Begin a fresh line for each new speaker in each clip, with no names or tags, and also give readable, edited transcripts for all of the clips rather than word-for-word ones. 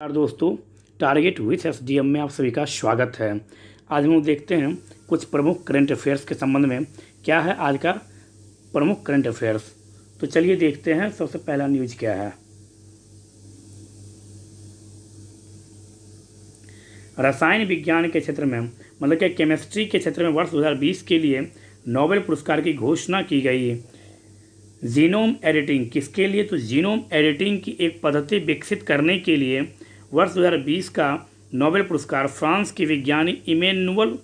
नमस्कार दोस्तों, target with SDM में आप सभी का स्वागत है। आज हम लोग देखते हैं कुछ प्रमुख करंट अफेयर्स के संबंध में क्या है आज का प्रमुख करंट अफेयर्स। तो चलिए देखते हैं सबसे पहला न्यूज़ क्या है। रसायन विज्ञान के क्षेत्र में मतलब कि केमिस्ट्री के क्षेत्र में वर्ष 2020 के लिए नोबेल पुरस्कार की घोषणा की गई। जीनोम एडिटिंग किसके लिए? तो जीनोम एडिटिंग की एक पद्धति विकसित करने के लिए वर्ष 2020 का नोबेल पुरस्कार फ्रांस के विज्ञानी इमैनुअल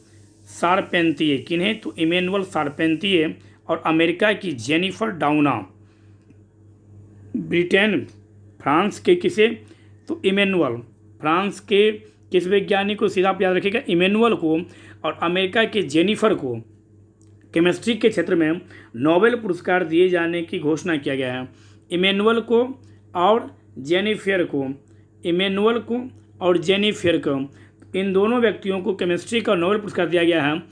शारपेंतिये, किन्हें? तो इमैनुअल शारपेंतिये, और अमेरिका की जेनिफर डाउना। ब्रिटेन फ्रांस के किसे? तो इमैनुअल, फ्रांस के किस वैज्ञानिक को? सीधा आप याद रखिएगा, इमैनुअल को। और अमेरिका के जेनिफर को केमिस्ट्री के क्षेत्र में नोबेल पुरस्कार दिए जाने की घोषणा किया गया है। इमैनुअल को और जेनिफर को, इमैनुअल को और जेनिफर को, इन दोनों व्यक्तियों को केमिस्ट्री का नोबेल पुरस्कार दिया गया है।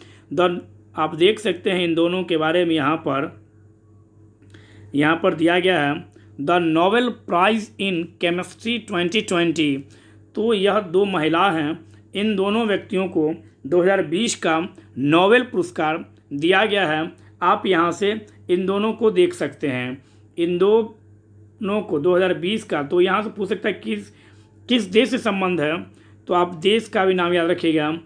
आप देख सकते हैं इन दोनों के बारे में यहाँ पर दिया गया है the Nobel prize in chemistry 2020। तो यह दो महिला हैं, इन दोनों व्यक्तियों को 2020 का नोबेल पुरस्कार दिया गया है। आप यहाँ से इन दोनों को देख सकते हैं, इन दोनों को 2020 का। तो यहाँ से पूछ सकता है किस देश से संबंध है, तो आप देश का भी नाम याद रखिएगा।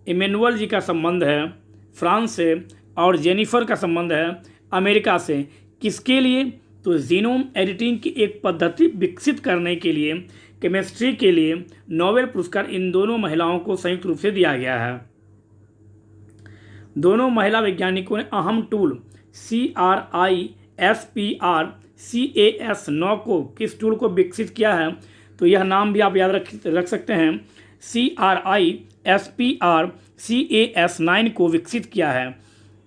इमैनुअल जी का संबंध है फ्रांस से और जेनिफर का संबंध है अमेरिका से। किसके लिए? तो जीनोम एडिटिंग की एक पद्धति विकसित करने के लिए केमिस्ट्री के लिए नोबेल पुरस्कार इन दोनों महिलाओं को संयुक्त रूप से दिया गया है। दोनों महिला वैज्ञानिकों ने अहम टूल CRISPR-Cas9 को, किस टूल को विकसित किया है? तो यह नाम भी आप याद रख सकते हैं, CRISPR-Cas9 को विकसित किया है।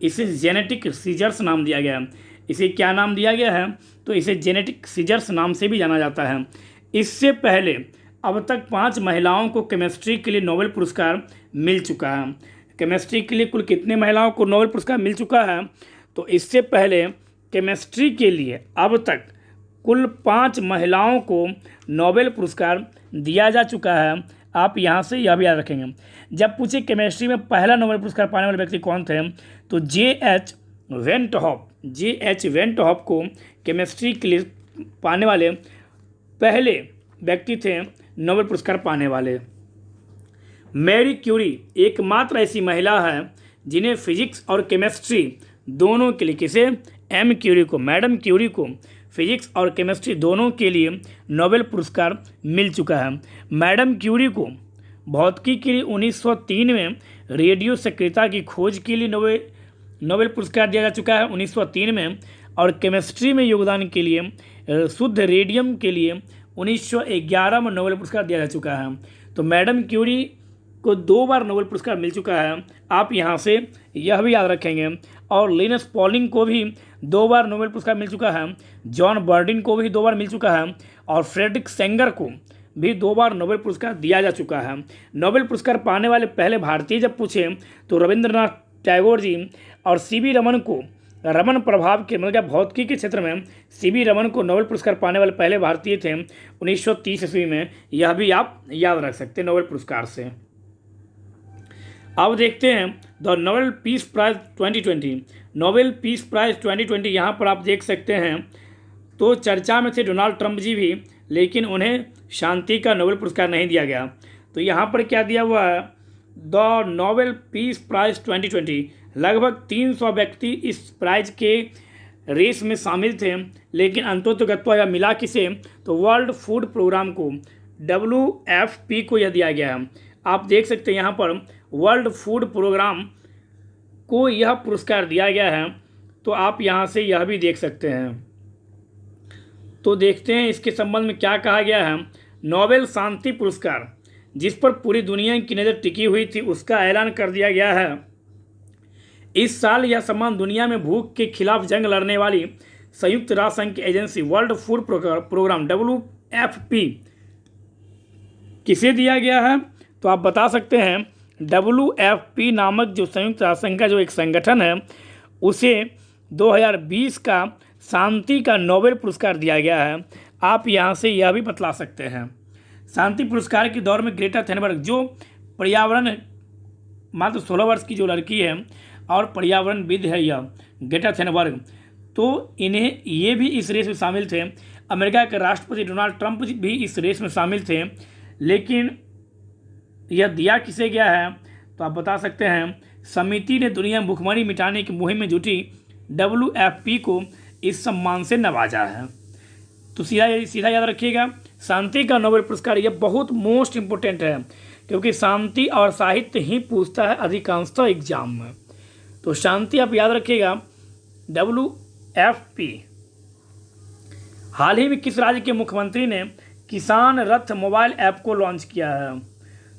इसे जेनेटिक सीजर्स नाम दिया गया है। इसे क्या नाम दिया गया है? तो इसे जेनेटिक सीजर्स नाम से भी जाना जाता है। इससे पहले अब तक 5 महिलाओं को केमिस्ट्री के लिए नोबेल पुरस्कार मिल चुका है। केमिस्ट्री के लिए कुल कितने महिलाओं को नोबेल पुरस्कार मिल चुका है? तो इससे पहले केमिस्ट्री के लिए अब तक कुल 5 महिलाओं को नोबेल पुरस्कार दिया जा चुका है। आप यहाँ से यह भी याद रखेंगे। जब पूछे केमिस्ट्री में पहला नोबेल पुरस्कार पाने वाले व्यक्ति कौन थे, तो J.H. वेंटहॉफ को केमिस्ट्री के लिए पाने वाले पहले व्यक्ति थे नोबेल पुरस्कार पाने वाले। मैरी क्यूरी एकमात्र ऐसी महिला है जिन्हें फिजिक्स और केमिस्ट्री दोनों के लिए, किसे? M. क्यूरी को, मैडम क्यूरी को फिजिक्स और केमिस्ट्री दोनों के लिए नोबेल पुरस्कार मिल चुका है। मैडम क्यूरी को भौतिकी के लिए 1903 में रेडियो सक्रियता की खोज के लिए नोबेल पुरस्कार दिया जा चुका है 1903 में, और केमिस्ट्री में योगदान के लिए शुद्ध रेडियम के लिए 1911 में नोबेल पुरस्कार दिया जा चुका है। तो मैडम क्यूरी को 2 बार नोबेल पुरस्कार मिल चुका है। आप यहाँ से यह भी याद रखेंगे। और लिनस पॉलिंग को भी 2 बार नोबेल पुरस्कार मिल चुका है। जॉन बर्डिन को भी 2 बार मिल चुका है। और फ्रेडरिक सेंगर को भी 2 बार नोबेल पुरस्कार दिया जा चुका है। नोबेल पुरस्कार पाने वाले पहले भारतीय जब पूछे तो रविंद्रनाथ टैगोर जी और C.V. रमन को, रमन प्रभाव के मतलब भौतिकी के क्षेत्र में C.V. रमन को नोबेल पुरस्कार पाने वाले पहले भारतीय थे 1930 ईस्वी में। यह भी आप याद रख सकते हैं नोबेल पुरस्कार से। अब देखते हैं the Nobel peace prize 2020। Nobel peace prize 2020 यहाँ पर आप देख सकते हैं। तो चर्चा में थे डोनाल्ड ट्रंप जी भी, लेकिन उन्हें शांति का नोबेल पुरस्कार नहीं दिया गया। तो यहाँ पर क्या दिया हुआ है? The Nobel peace prize 2020। लगभग 300 व्यक्ति इस प्राइज़ के रेस में शामिल थे, लेकिन अंततोगत्वा यह मिला किसे? तो वर्ल्ड फूड प्रोग्राम को, WFP को यह दिया गया है। आप देख सकते हैं यहाँ पर वर्ल्ड फूड प्रोग्राम को यह पुरस्कार दिया गया है। तो आप यहाँ से यह भी देख सकते हैं। तो देखते हैं इसके संबंध में क्या कहा गया है। नोबेल शांति पुरस्कार, जिस पर पूरी दुनिया की नज़र टिकी हुई थी, उसका ऐलान कर दिया गया है। इस साल यह सम्मान दुनिया में भूख के खिलाफ जंग लड़ने वाली संयुक्त राष्ट्र संघ की agency world food programme WFP किसे दिया गया है? तो आप बता सकते हैं WFP नामक जो संयुक्त राष्ट्र संघ का जो एक संगठन है, उसे 2020 का शांति का नोबेल पुरस्कार दिया गया है। आप यहाँ से यह भी बतला सकते हैं। शांति पुरस्कार के दौर में ग्रेटा थुनबर्ग जो पर्यावरण मात्र 16 वर्ष की जो लड़की है और पर्यावरणविद है यह ग्रेटा थुनबर्ग, तो इन्हें ये भी इस रेस में शामिल थे। अमेरिका के राष्ट्रपति डोनाल्ड ट्रंप भी इस रेस में शामिल थे, लेकिन यह दिया किसे गया है तो आप बता सकते हैं, समिति ने दुनिया में भुखमरी मिटाने की मुहिम में जुटी WFP को इस सम्मान से नवाजा है। तो सीधा याद रखिएगा, शांति का नोबेल पुरस्कार यह बहुत मोस्ट इम्पोर्टेंट है, क्योंकि शांति और साहित्य ही पूछता है अधिकांशतः एग्जाम में। तो शांति आप याद रखिएगा WFP। हाल ही में किस राज्य के मुख्यमंत्री ने किसान रथ मोबाइल ऐप को लॉन्च किया है?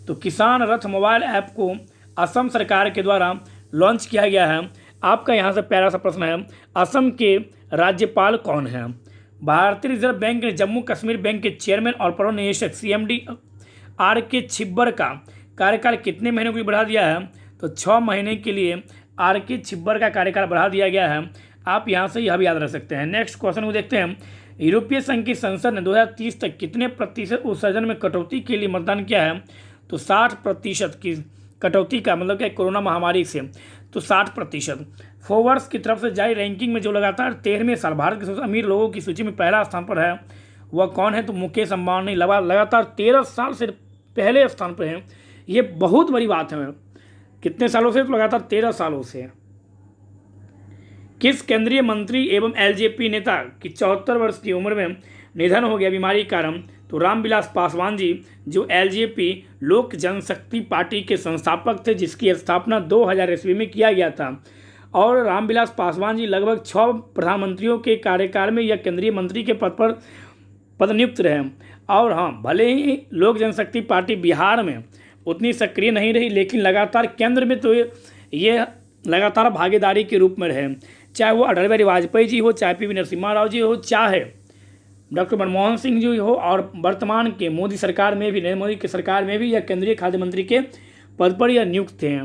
तो किसान रथ मोबाइल ऐप को असम सरकार के द्वारा लॉन्च किया गया है। आपका यहाँ से प्यारा सा प्रश्न है, असम के राज्यपाल कौन हैं? भारतीय रिजर्व बैंक ने जम्मू कश्मीर बैंक के चेयरमैन और प्रबंध निदेशक CMD RK छिब्बर का कार्यकाल कितने महीनों के लिए बढ़ा दिया है? तो 6 महीने के लिए RK छिब्बर का कार्यकाल बढ़ा दिया गया है। आप यहाँ से यह भी याद रख सकते हैं। नेक्स्ट क्वेश्चन को देखते हैं, यूरोपीय संघ की संसद ने 2030 तक कितने प्रतिशत उत्सर्जन में कटौती के लिए मतदान किया है? तो 60% की कटौती का मतलब क्या, कोरोना महामारी से, तो 60%। फोर्ब्स की तरफ से जारी रैंकिंग में जो लगातार 13वें साल भारत के सबसे अमीर लोगों की सूची में पहला स्थान पर है वह कौन है? तो मुकेश अंबानी लगातार 13 साल से पहले स्थान पर हैं। ये बहुत बड़ी बात है। कितने सालों से? तो लगातार 13 सालों से। किस केंद्रीय मंत्री एवं LJP नेता की 74 वर्ष की उम्र में निधन हो गया बीमारी के कारण? तो रामविलास पासवान जी, जो LJP लोक जनशक्ति पार्टी के संस्थापक थे, जिसकी स्थापना 2000 ईस्वी में किया गया था। और रामविलास पासवान जी लगभग 6 प्रधानमंत्रियों के कार्यकाल में यह केंद्रीय मंत्री के पद पर पदनियुक्त रहे। और हाँ, भले ही लोक जनशक्ति पार्टी बिहार में उतनी सक्रिय नहीं रही, लेकिन लगातार केंद्र में तो ये लगातार भागीदारी के रूप में रहे, चाहे वो अटल बिहारी वाजपेयी जी हो, चाहे PV नरसिम्हा राव जी हो, चाहे डॉक्टर मनमोहन सिंह जी हो, और वर्तमान के मोदी सरकार में भी, नरेंद्र मोदी की सरकार में भी यह केंद्रीय खाद्य मंत्री के पद पर यह नियुक्त थे।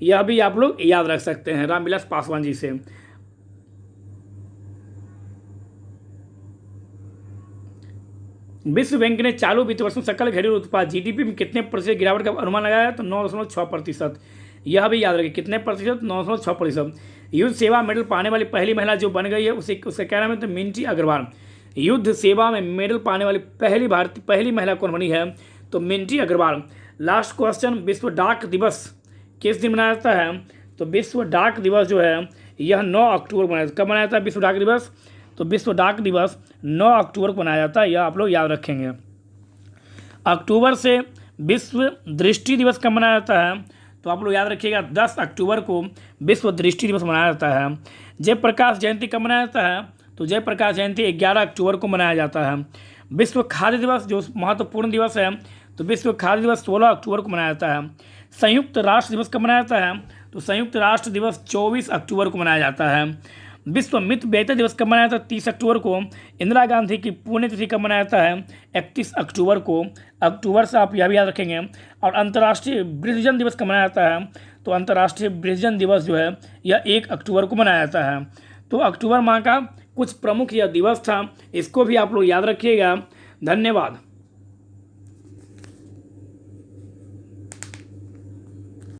यह भी आप लोग याद रख सकते हैं रामविलास पासवान जी से। विश्व बैंक ने चालू वित्त वर्ष में सकल घरेलू उत्पाद GDP में कितने प्रतिशत गिरावट का अनुमान लगाया है? तो 9.6%। यह भी याद रखिए, कितने प्रतिशत? 9.6%। युद्ध सेवा मेडल पाने वाली पहली महिला जो बन गई है उसके क्या नाम है? तो मिंटी अग्रवाल। युद्ध सेवा में मेडल पाने वाली पहली महिला कौन बनी है? तो मिंटी अग्रवाल। लास्ट क्वेश्चन, विश्व डाक दिवस किस दिन मनाया जाता है? तो विश्व डाक दिवस जो है यह 9 अक्टूबर को मनाया जाता है। कब मनाया जाता है विश्व डाक दिवस? तो विश्व डाक दिवस 9 अक्टूबर को मनाया जाता है, यह आप लोग याद रखेंगे। अक्टूबर से विश्व दृष्टि दिवस कब मनाया जाता है? तो आप लोग याद रखिएगा 10 अक्टूबर को विश्व दृष्टि दिवस मनाया जाता है। जयप्रकाश जयंती कब मनाया जाता है? तो जयप्रकाश जयंती 11 अक्टूबर को मनाया जाता है। विश्व खाद्य दिवस जो महत्वपूर्ण दिवस है, तो विश्व खाद्य दिवस 16 अक्टूबर को मनाया जाता है। संयुक्त राष्ट्र दिवस कब मनाया जाता है? तो संयुक्त राष्ट्र दिवस 24 अक्टूबर को मनाया जाता है। विश्व मित्र बेहतर दिवस कब मनाया जाता है? 30 अक्टूबर को। इंदिरा गांधी की पुण्यतिथि कब मनाया जाता है? 31 अक्टूबर को। अक्टूबर से आप यह भी याद रखेंगे। और अंतर्राष्ट्रीय वृद्धजन दिवस कब मनाया जाता है? तो अंतर्राष्ट्रीय वृद्धजन दिवस जो है यह 1 अक्टूबर को मनाया जाता है। तो अक्टूबर माह का कुछ प्रमुख यह दिवस था, इसको भी आप लोग याद रखिएगा। धन्यवाद।